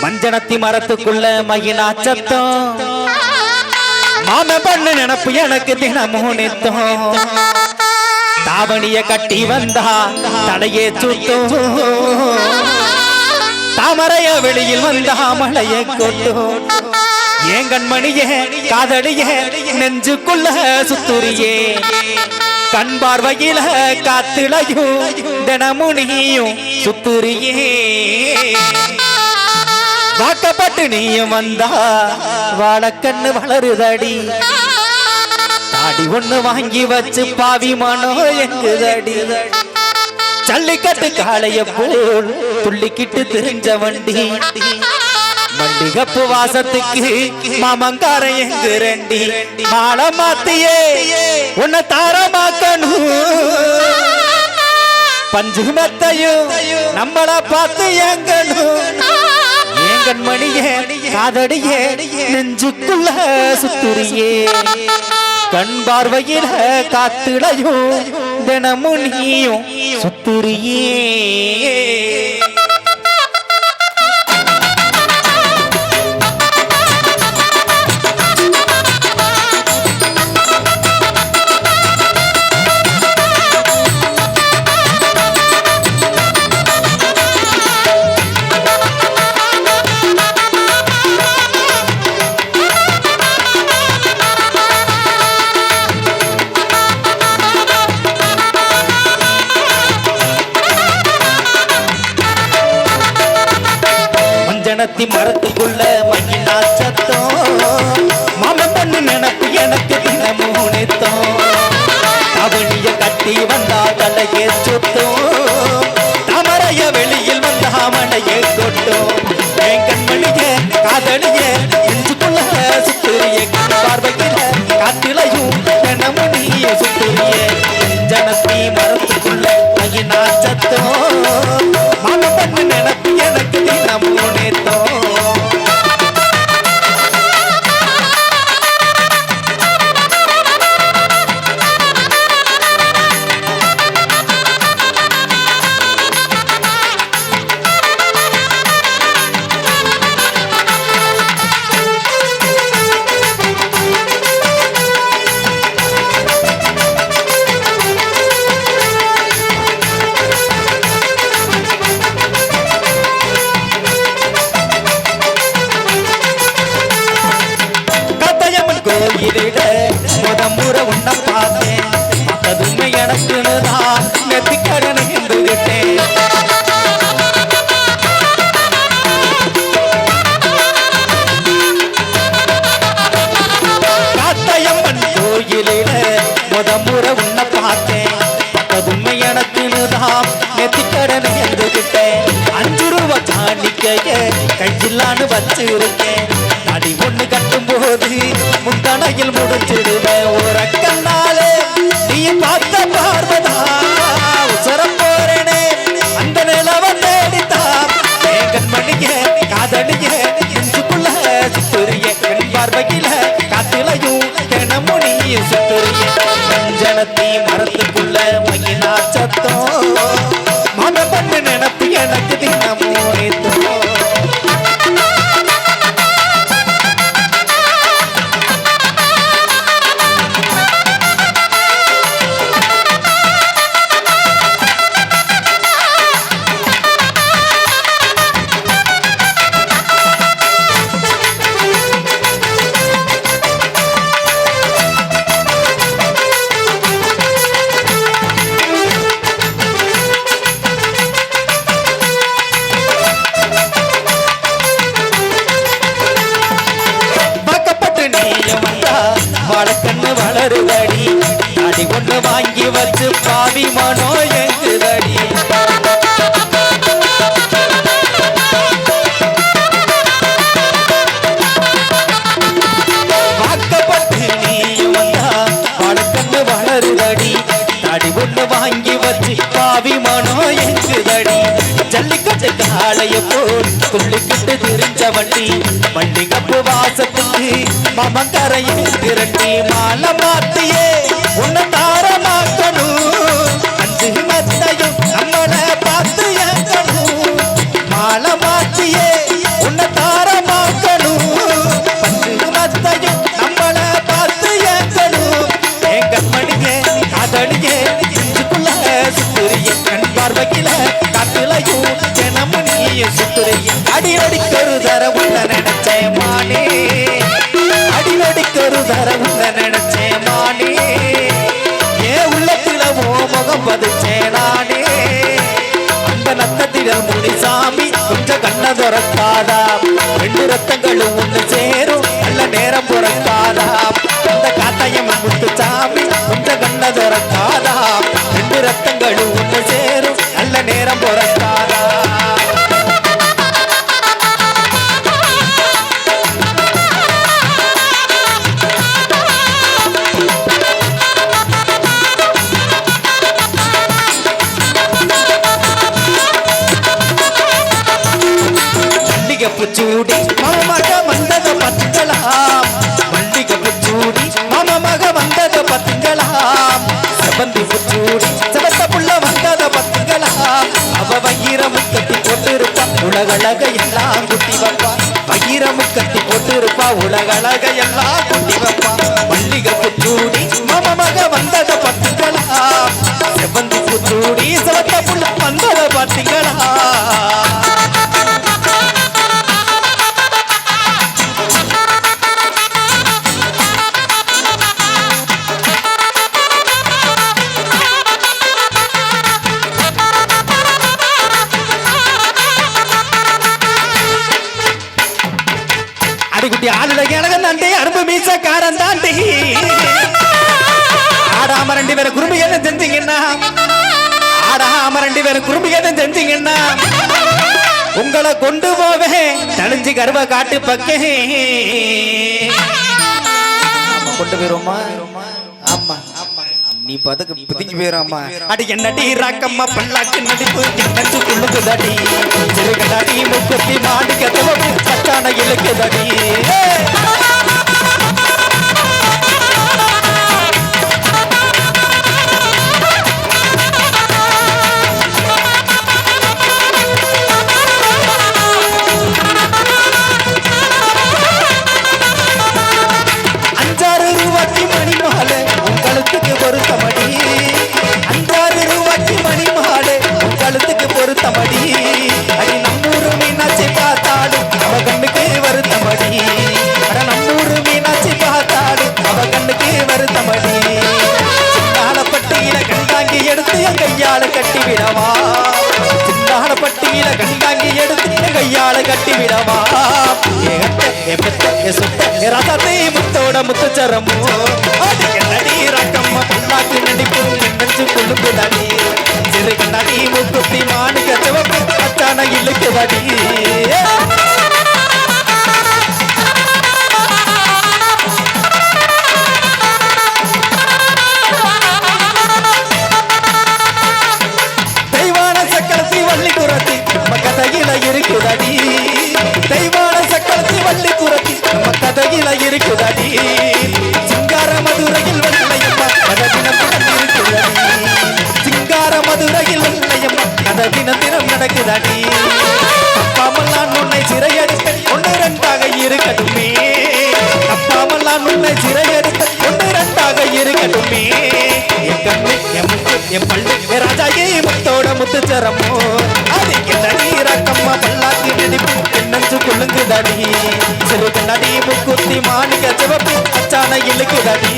மஞ்சனத்தி மரத்துக்குள்ள மகினா சத்தம் மாம பண்ணு நினப்பு எனக்கு தினமும் நித்தம் தாவணிய கட்டி வந்தா தலையே சுத்தம் தாமரைய வெளியில் வந்தா மழைய கொட்டும் ஏன் கண்மணியே காதலியே நெஞ்சுக்குள்ள சுத்துரியே கண் பார்வையில காத்துளையும் தினமுனியும் சுத்துரியே வாக்கப்பட்டு நீயும் வந்தா வாழக்கண்ணு வளருதடி தாடி ஒண்ணு வாங்கி வச்சு பாவி மனோ எங்குதடி ஜல்லிக்கட்டு காளைய போல் துள்ளிக்கிட்டு தெரிஞ்ச வண்டி மண்டிகப்பு வாசத்துக்கு மாமங்கார எங்கு ரெண்டி மாலை மாத்தியே உன்னை தாரமாக்கணும் பஞ்சு மெத்தையும் நம்மள பார்த்து எங்கணும் கண்மணியே காதடியே நெஞ்சுக்குள்ள சுத்துரியே கண் பார்வையில காத்துளையும் தினமும் நீயும் சுத்துரியே மரத்துக்குள்ள மகிழா சத்தம் மாம பண்ணு நினப்பு எனக்கு தினமும் நித்தம் அவனிய கட்டி வந்தா தலையே சுத்தம் தாமரைய வெளியில் வந்தா மழையே கொட்டும் என் கண்மணிய காதலிய நெஞ்சுக்குள்ள சுத்துரிய பார்வையில காத்திலையும் தினமும் நீய சுத்துரிய ஜனத்தி மரத்துக்குள்ள மகிழா சத்தம் மாம பண்ணு நினப்பு எனக்கு தினமும் நித்தம் முதமுறை உன்ன பார்த்தேன் அதுமே எனக்குதான் நெத்திக்கடன் இருந்துகிட்டேன் காத்தையம்மன் கோயிலில முதமுறை உன்ன பார்த்தேன் அதுமே எனக்குதான் நெத்திக்கடன் இருந்துகிட்டேன் 5 ரூபா காணிக்கைய கையிலான்னு வச்சிருக்கேன் அடி ஒண்ணு கட்டும் போது முந்தனையில் முடிச்சிடுவேன் ஒரு கண்ணாலே நீ பார்த்த பார்வதா உசரம் போறேனே அந்த நிலவ தேடித்தான் என் கண்மணிய காதலிய நெஞ்சுக்குள்ள சுத்துரிய என் பார்வையில காத்திலையும் தினமும் நீ சுத்துரிய ஜனத்தி மரத்துக்குள்ள மகிழா சத்தம் மன பண்ணு நினப்பு எனக்கு தினமும் நித்தம் வாழக்கண்ணு வளருதடி அடி ஒண்ணு வாங்கி வச்சு பாவி மனோ எங்குதடி வாக்கப்பட்டு நீயும் வந்தா வாழக்கண்ணு வளருதடி அடி ஒண்ணு வாங்கி வச்சு பாவி மனோ எங்குதடி ஜல்லிக்கட்டு காளைய போல் துள்ளிக்கிட்டு திரிஞ்ச வண்டி மண்டிகப்பு வாசத்துக்கு மாமங்கரையை திரட்டி மாலை மாத்தியே உன்னை தாரமாக்கணும் அஞ்சு மெத்தையும் நம்மளை பார்த்து ஏங்கணும் மாலை மாத்தியே உன்னை அடிக்கொரு தர உன்ன நினைச்சேன் மானே அடிக்கொரு தர உன்ன நினைச்சேன் மானே ஏன் உள்ளத்துல ஓ முகம் பதிச்சேன் நானே அந்த நத்தத்திடல் முனிசாமி கொஞ்சம் கண்ண துறக்காதா ரெண்டு ரத்தங்களும் ஒண்ணு சேரும் நல்ல நேரம் பிறக்காதா அந்த காத்தாயம் முத்துச்சாமி கொஞ்சம் கண்ண துறக்காதா ரெண்டு ரத்தங்களும் ஒண்ணு சேரும் நல்ல நேரம் பிறக்காதா பூச்சூடி மாமக வந்தத பத்துங்களாம் மல்லிகை பூச்சூடி மாமக வந்தத பத்துங்களாம் செவந்தி பூச்சூடி செவத்த புள்ள வந்தத பத்துங்களாம் அவ வயிற முக்கத்தி போட்டிருப்பா உலகளக எல்லாம் குட்டி வைப்பா வயிற முக்கத்தி போட்டிருப்பா உலகளக எல்லாம் குட்டி வைப்பா மல்லிகை பூச்சூடி மாமக வந்தத பத்துங்களாம் செவந்தி பூச்சூடி செவத்த புள்ள வந்தத பத்துங்களாம் குட்டி ஆளுல எனக்கு தாண்டி அரும்பு மீசக்காரன் தாண்டி ஆடாம ரெண்டு பேரும் குறும்பு என்ன செஞ்சீங்கன்னா ஆடாம ரெண்டு பேரும் குறும்பு என்ன செஞ்சீங்கன்னா உங்களை கொண்டு போவேன் தனிஞ்சு கருவ காட்டு பக்கே கொண்டு போயிருவோமா ஆமா நீ பதக்கு புதிஞ்சு போயிராமா அடி என்னடி ராக்கம்மா பல்லாக்கு நடிப்பு நச்சு குள்ளுக்குதடி சிறுகடாடி முக்குத்தி மாடி கதவு சச்சான இழுக்குதடி கட்டிவிடவா சின்னாளப்பட்டியில கண்டாங்கி எடுத்து கையாள கட்டிவிடவா ரசத்தை முத்தோட முத்துச்சரமோ அது என்னடி ரக்கம்மா பல்லாக்கு நடிப்பு நெஞ்சு கொள்ளுக்குதடி சிறு கண்ணாடி முக்குத்தி மானுக்க சிவப்பு அச்சான இழுக்குதடி இருக்குதடி தெய்வான சக்கரத்தி வள்ளி குரத்தி நம்ம கதையில இருக்குதடி சிங்கார மதுரையில் வெள்ளையம்மா கதை தினம் இருக்குதடி சிங்கார மதுரையில் வெள்ளையம்மா கதை தினம் நடக்குதடி தப்பாமல் நான் உன்னை சிறையடித்த ஒன்று ரெண்டாக இருக்கட்டுமே தப்பாமல் நான் உன்னை சிறையடித்த ஒன்று ரெண்டாக இருக்கட்டுமே என் கண்ணு என் முத்து என் பள்ளி ராஜாயே முத்தோட முத்துச்சரமோ அது என்னடி ரக்கம்மா பல்லாக்கு நடிப்பு நெஞ்சு கொள்ளுங்குதடி சிறு கண்ணாடி முக்குத்தி மாணிக்க சிவப்பு அச்சான இழுக்குதடி